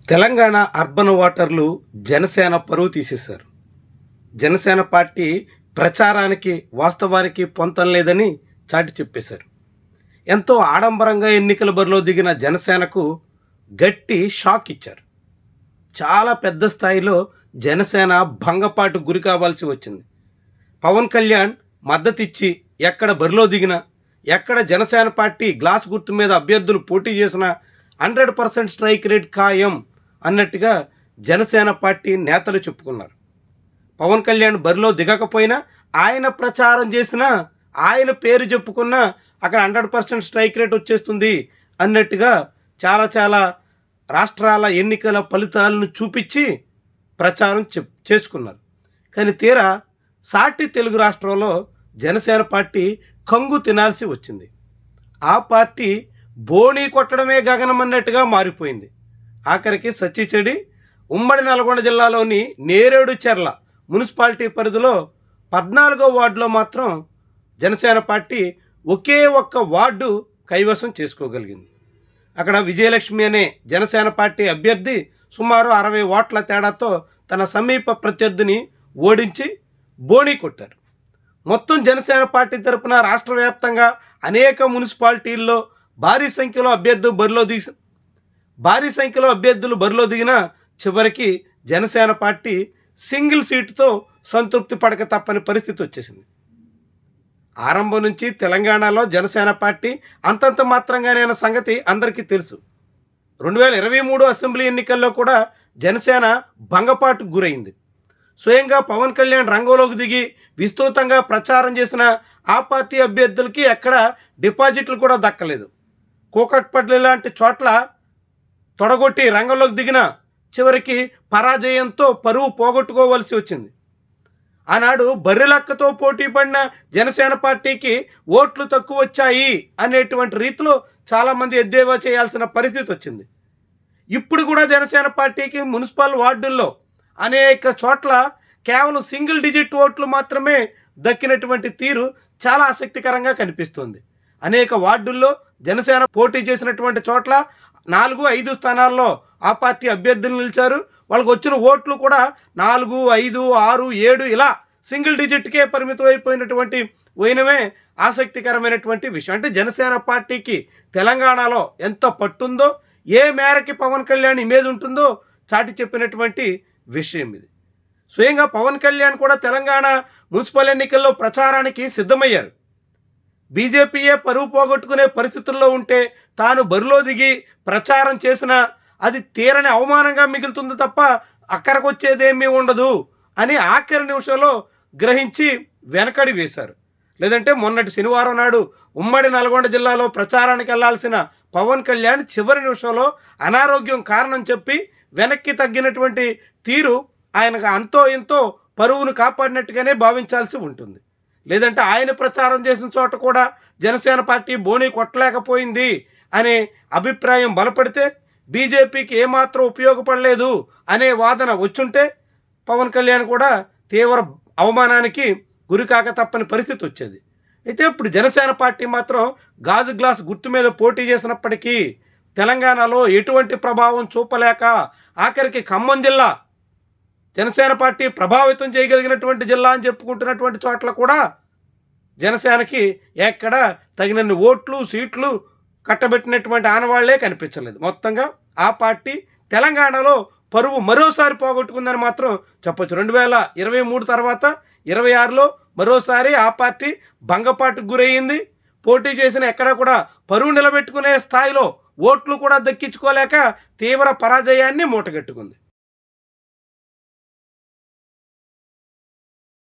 Telangana urban ఓటర్లు జనసేన పరువు తీసేశారు. జనసేన పార్టీ ప్రచారానికి వాస్తవానికి పొంతం లేదని చాటి చెప్పేశారు. ఎంతో ఆడంబరంగా ఎన్నికల బరిలో దిగిన జనసేనకు గట్టి షాక్ ఇచ్చారు. చాలా పెద్ద స్థాయిలో జనసేన భంగపాటు గురి కావాల్సి వచ్చింది. పవన్ కళ్యాణ్ మద్దతిచ్చి ఎక్కడ బరిలో దిగినా, ఎక్కడ జనసేన పార్టీ గ్లాస్ గుర్తు మీద అభ్యర్థులు పోటీ చేసినా 100% స్ట్రైక్ రేట్ ఖాయం అన్నట్టుగా జనసేన పార్టీ నేతలు చెప్పుకున్నారు. పవన్ కళ్యాణ్ బరిలో దిగకపోయినా, ఆయన ప్రచారం చేసినా, ఆయన పేరు చెప్పుకున్నా అక్కడ 100% స్ట్రైక్ రేట్ వచ్చేస్తుంది అన్నట్టుగా చాలా రాష్ట్రాల ఎన్నికల ఫలితాలను చూపించి ప్రచారం చేసుకున్నారు. కానీ తీరా సాటి తెలుగు రాష్ట్రంలో జనసేన పార్టీ కంగు తినాల్సి వచ్చింది. ఆ పార్టీ బోణీ కొట్టడమే గగనమన్నట్టుగా మారిపోయింది. ఆఖరికి సచ్చిచెడి ఉమ్మడి నల్గొండ జిల్లాలోని నేరేడుచెర్ల మున్సిపాలిటీ పరిధిలో 14వ వార్డులో మాత్రం జనసేన పార్టీ ఒకే ఒక్క వార్డు కైవసం చేసుకోగలిగింది. అక్కడ విజయలక్ష్మి అనే జనసేన పార్టీ అభ్యర్థి సుమారు 60 ఓట్ల తేడాతో తన సమీప ప్రత్యర్థిని ఓడించి బోణీ కొట్టారు. మొత్తం జనసేన పార్టీ తరపున రాష్ట్ర వ్యాప్తంగా అనేక మున్సిపాలిటీల్లో భారీ సంఖ్యలో అభ్యర్థులు బరిలో దిగినా చివరికి జనసేన పార్టీ సింగిల్ సీటుతో సంతృప్తి పడక తప్పని పరిస్థితి వచ్చేసింది. ఆరంభం నుంచి తెలంగాణలో జనసేన పార్టీ అంతంత మాత్రంగానే సంగతి అందరికీ తెలుసు. 2023 అసెంబ్లీ ఎన్నికల్లో కూడా జనసేన భంగపాటుకు గురైంది. స్వయంగా పవన్ కళ్యాణ్ రంగంలోకి దిగి విస్తృతంగా ప్రచారం చేసిన ఆ పార్టీ అభ్యర్థులకి ఎక్కడ డిపాజిట్లు కూడా దక్కలేదు. కూకట్పల్లి లాంటి చోట్ల తొడగొట్టి రంగంలోకి దిగిన చివరికి పరాజయంతో పరువు పోగొట్టుకోవలసి వచ్చింది. ఆనాడు బర్రెలక్కతో పోటీ పడిన జనసేన పార్టీకి ఓట్లు తక్కువ వచ్చాయి అనేటువంటి రీతిలో చాలామంది ఎద్దేవా చేయాల్సిన పరిస్థితి వచ్చింది. ఇప్పుడు కూడా జనసేన పార్టీకి మున్సిపల్ వార్డుల్లో అనేక చోట్ల కేవలం సింగిల్ డిజిట్ ఓట్లు మాత్రమే దక్కినటువంటి తీరు చాలా ఆసక్తికరంగా కనిపిస్తుంది. అనేక వార్డుల్లో జనసేన పోటీ చేసినటువంటి చోట్ల 4-5 స్థానాల్లో ఆ పార్టీ అభ్యర్థులు నిలిచారు. వాళ్ళకు వచ్చిన ఓట్లు కూడా 4, 5, 6, 7 ఇలా సింగిల్ డిజిట్కే పరిమితం అయిపోయినటువంటి పోయినవే ఆసక్తికరమైనటువంటి విషయం. అంటే జనసేన పార్టీకి తెలంగాణలో ఎంత పట్టుందో, ఏ మేరకి పవన్ కళ్యాణ్ ఇమేజ్ ఉంటుందో చాటి చెప్పినటువంటి విషయం ఇది. స్వయంగా పవన్ కళ్యాణ్ కూడా తెలంగాణ మున్సిపల్ ఎన్నికల్లో ప్రచారానికి సిద్ధమయ్యారు. బీజేపీయే పరువు పోగొట్టుకునే పరిస్థితుల్లో ఉంటే తాను బరిలో దిగి ప్రచారం చేసినా అది తీరని అవమానంగా మిగులుతుంది తప్ప అక్కడికి వచ్చేదేమీ ఉండదు అని ఆఖరి నిమిషంలో గ్రహించి వెనకడి వేశారు. లేదంటే మొన్నటి శనివారం నాడు ఉమ్మడి నల్గొండ జిల్లాలో ప్రచారానికి వెళ్లాల్సిన పవన్ కళ్యాణ్ చివరి నిమిషంలో అనారోగ్యం కారణం చెప్పి వెనక్కి తగ్గినటువంటి తీరు ఆయనకు అంతో ఎంతో పరువును కాపాడినట్టుగానే భావించాల్సి ఉంటుంది. లేదంటే ఆయన ప్రచారం చేసిన చోట కూడా జనసేన పార్టీ బోణీ కొట్టలేకపోయింది అనే అభిప్రాయం బలపడితే బీజేపీకి ఏమాత్రం ఉపయోగపడలేదు అనే వాదన వచ్చుంటే పవన్ కళ్యాణ్ కూడా తీవ్ర అవమానానికి గురికాక తప్పని పరిస్థితి వచ్చేది. అయితే ఇప్పుడు జనసేన పార్టీ మాత్రం గాజు గ్లాస్ గుర్తు మీద పోటీ చేసినప్పటికీ తెలంగాణలో ఎటువంటి ప్రభావం చూపలేక ఆఖరికి ఖమ్మం జిల్లా జనసేన పార్టీ ప్రభావితం చేయగలిగినటువంటి జిల్లా అని చెప్పుకుంటున్నటువంటి చోట్ల కూడా జనసేనకి ఎక్కడ తగినన్ని ఓట్లు సీట్లు కట్టబెట్టినటువంటి ఆనవాళ్లే కనిపించలేదు. మొత్తంగా ఆ పార్టీ తెలంగాణలో పరువు మరోసారి పోగొట్టుకుందని మాత్రం చెప్పొచ్చు. 2023 తర్వాత 26లో మరోసారి ఆ పార్టీ భంగపాటుకు గురయ్యింది. పోటీ చేసిన ఎక్కడ కూడా పరువు నిలబెట్టుకునే స్థాయిలో ఓట్లు కూడా దక్కించుకోలేక తీవ్ర పరాజయాన్ని మూటగట్టుకుంది.